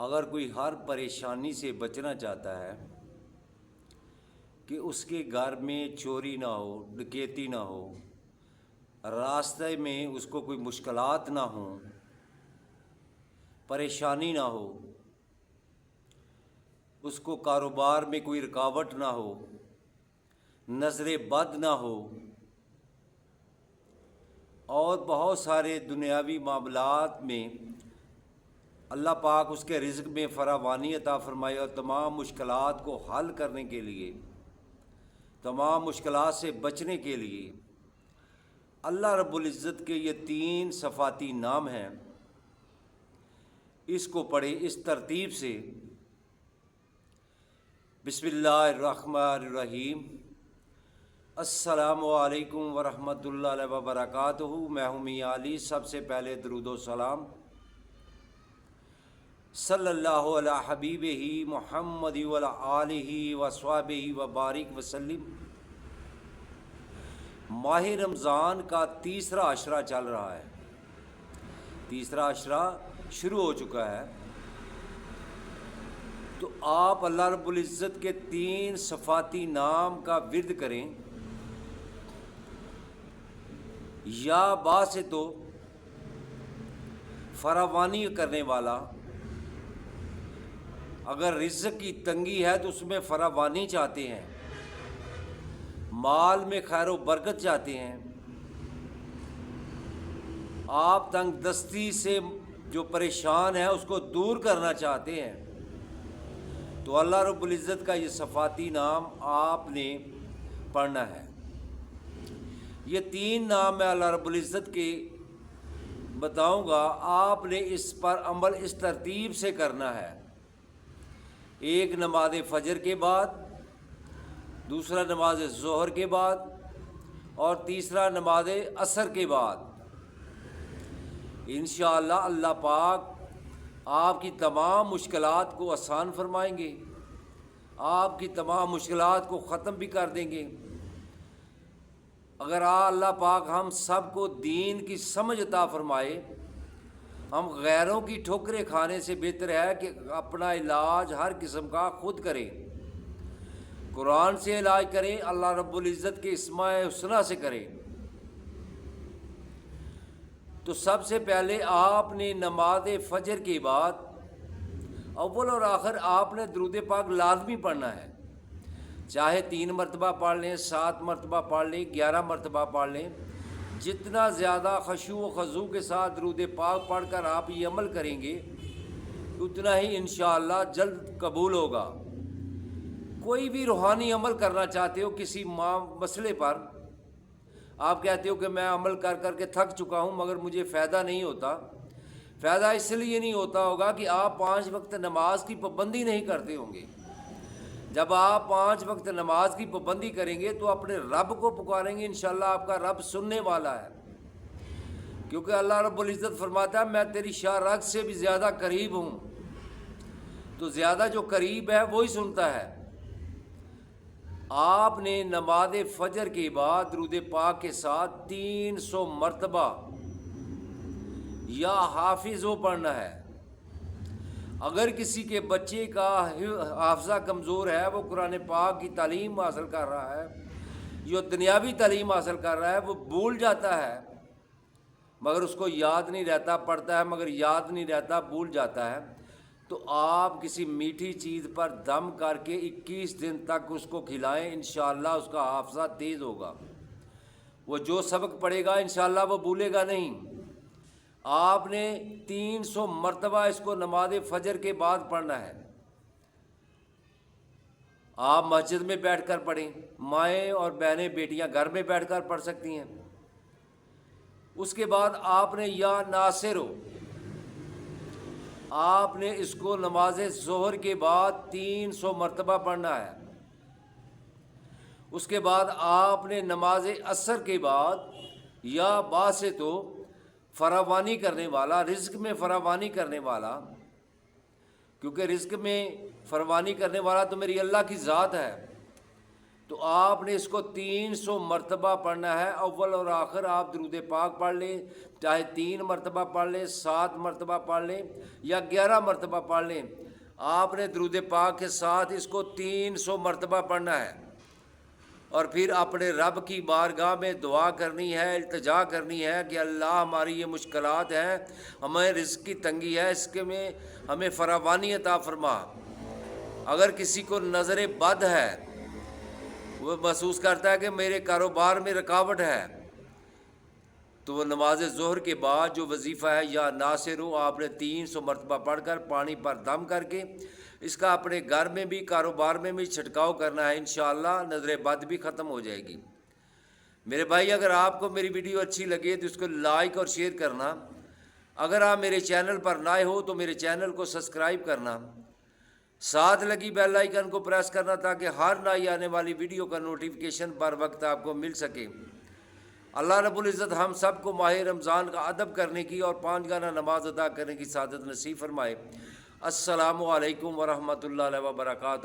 اگر کوئی ہر پریشانی سے بچنا چاہتا ہے کہ اس کے گھر میں چوری نہ ہو، ڈکیتی نہ ہو، راستے میں اس کو کوئی مشکلات نہ ہوں، پریشانی نہ ہو، اس کو کاروبار میں کوئی رکاوٹ نہ ہو، نظر بد نہ ہو، اور بہت سارے دنیاوی معاملات میں اللہ پاک اس کے رزق میں فراوانی عطا فرمائے، اور تمام مشکلات کو حل کرنے کے لیے، تمام مشکلات سے بچنے کے لیے اللہ رب العزت کے یہ 3 صفاتی نام ہیں۔ اس کو پڑھیں اس ترتیب سے: بسم اللہ الرحمن الرحیم، السلام علیکم ورحمۃ اللہ وبرکاتہ۔ میں ہوں میاں علی۔ سب سے پہلے درود و سلام صلی اللہ علی حبیبہ محمد وعلی آلہ وصحبہ وبارک وسلم۔ ماہ رمضان کا تیسرا عشرہ چل رہا ہے، تیسرا عشرہ شروع ہو چکا ہے، تو آپ اللہ رب العزت کے 3 صفاتی نام کا ورد کریں۔ یا باسطو، فراوانی کرنے والا، اگر رزق کی تنگی ہے تو اس میں فراوانی چاہتے ہیں، مال میں خیر و برکت چاہتے ہیں، آپ تنگ دستی سے جو پریشان ہے اس کو دور کرنا چاہتے ہیں، تو اللہ رب العزت کا یہ صفاتی نام آپ نے پڑھنا ہے۔ یہ 3 نام میں اللہ رب العزت کے بتاؤں گا، آپ نے اس پر عمل اس ترتیب سے کرنا ہے: ایک نماز فجر کے بعد، دوسرا نماز ظہر کے بعد، اور تیسرا نماز عصر کے بعد۔ انشاءاللہ اللہ پاک آپ کی تمام مشکلات کو آسان فرمائیں گے، آپ کی تمام مشکلات کو ختم بھی کر دیں گے۔ اگر اللہ پاک ہم سب کو دین کی سمجھ عطا فرمائے، ہم غیروں کی ٹھوکریں کھانے سے بہتر ہے کہ اپنا علاج ہر قسم کا خود کریں، قرآن سے علاج کریں، اللہ رب العزت کے اسماء حسنہ سے کریں۔ تو سب سے پہلے آپ نے نماز فجر کے بعد اول اور آخر آپ نے درود پاک لازمی پڑھنا ہے، چاہے 3 مرتبہ پڑھ لیں، 7 مرتبہ پڑھ لیں، 11 مرتبہ پڑھ لیں۔ جتنا زیادہ خشوع و خضوع کے ساتھ درود پاک پڑھ کر آپ یہ عمل کریں گے، اتنا ہی انشاءاللہ جلد قبول ہوگا۔ کوئی بھی روحانی عمل کرنا چاہتے ہو، کسی مسئلے پر آپ کہتے ہو کہ میں عمل کر کر کے تھک چکا ہوں مگر مجھے فائدہ نہیں ہوتا، فائدہ اس لیے نہیں ہوتا ہوگا کہ آپ 5 وقت نماز کی پابندی نہیں کرتے ہوں گے۔ جب آپ 5 وقت نماز کی پابندی کریں گے تو اپنے رب کو پکاریں گے، انشاءاللہ آپ کا رب سننے والا ہے، کیونکہ اللہ رب العزت فرماتا ہے میں تیری شاہ رگ سے بھی زیادہ قریب ہوں، تو زیادہ جو قریب ہے وہی سنتا ہے۔ آپ نے نماز فجر کے بعد درود پاک کے ساتھ 300 مرتبہ یا حافظو پڑھنا ہے۔ اگر کسی کے بچے کا حافظہ کمزور ہے، وہ قرآن پاک کی تعلیم حاصل کر رہا ہے، جو دنیاوی تعلیم حاصل کر رہا ہے، وہ بھول جاتا ہے مگر اس کو یاد نہیں رہتا، پڑھتا ہے مگر یاد نہیں رہتا، بھول جاتا ہے، تو آپ کسی میٹھی چیز پر دم کر کے 21 دن تک اس کو کھلائیں، انشاءاللہ اس کا حافظہ تیز ہوگا، وہ جو سبق پڑھے گا انشاءاللہ وہ بھولے گا نہیں۔ آپ نے 300 مرتبہ اس کو نماز فجر کے بعد پڑھنا ہے۔ آپ مسجد میں بیٹھ کر پڑھیں، مائیں اور بہنیں بیٹیاں گھر میں بیٹھ کر پڑھ سکتی ہیں۔ اس کے بعد آپ نے یا ناصر ہو، آپ نے اس کو نماز ظہر کے بعد 300 مرتبہ پڑھنا ہے۔ اس کے بعد آپ نے نماز عصر کے بعد یا باسطو، فراوانی کرنے والا، رزق میں فراوانی کرنے والا، کیونکہ رزق میں فراوانی کرنے والا تو میری اللہ کی ذات ہے، تو آپ نے اس کو 300 مرتبہ پڑھنا ہے۔ اول اور آخر آپ درود پاک پڑھ لیں، چاہے 3 مرتبہ پڑھ لیں، 7 مرتبہ پڑھ لیں یا 11 مرتبہ پڑھ لیں، آپ نے درود پاک کے ساتھ اس کو 300 مرتبہ پڑھنا ہے، اور پھر اپنے رب کی بارگاہ میں دعا کرنی ہے، التجا کرنی ہے کہ اللہ ہماری یہ مشکلات ہیں، ہمیں رزق کی تنگی ہے، اس کے میں ہمیں فراوانی عطا فرما۔ اگر کسی کو نظر بد ہے، وہ محسوس کرتا ہے کہ میرے کاروبار میں رکاوٹ ہے، تو وہ نماز ظہر کے بعد جو وظیفہ ہے یا ناصر ہو، آپ نے 300 مرتبہ پڑھ کر پانی پر دم کر کے اس کا اپنے گھر میں بھی کاروبار میں بھی چھٹکاؤ کرنا ہے، انشاءاللہ نظر بد بھی ختم ہو جائے گی۔ میرے بھائی، اگر آپ کو میری ویڈیو اچھی لگے تو اس کو لائک اور شیئر کرنا۔ اگر آپ میرے چینل پر نئے ہو تو میرے چینل کو سبسکرائب کرنا، ساتھ لگی بیل آئیکن کو پریس کرنا تاکہ ہر نئی آنے والی ویڈیو کا نوٹیفیکیشن بر وقت آپ کو مل سکے۔ اللہ رب العزت ہم سب کو ماہ رمضان کا ادب کرنے کی اور 5 گانا نماز ادا کرنے کی سعادت نصیب فرمائے۔ السلام علیکم ورحمۃ اللہ وبرکاتہ۔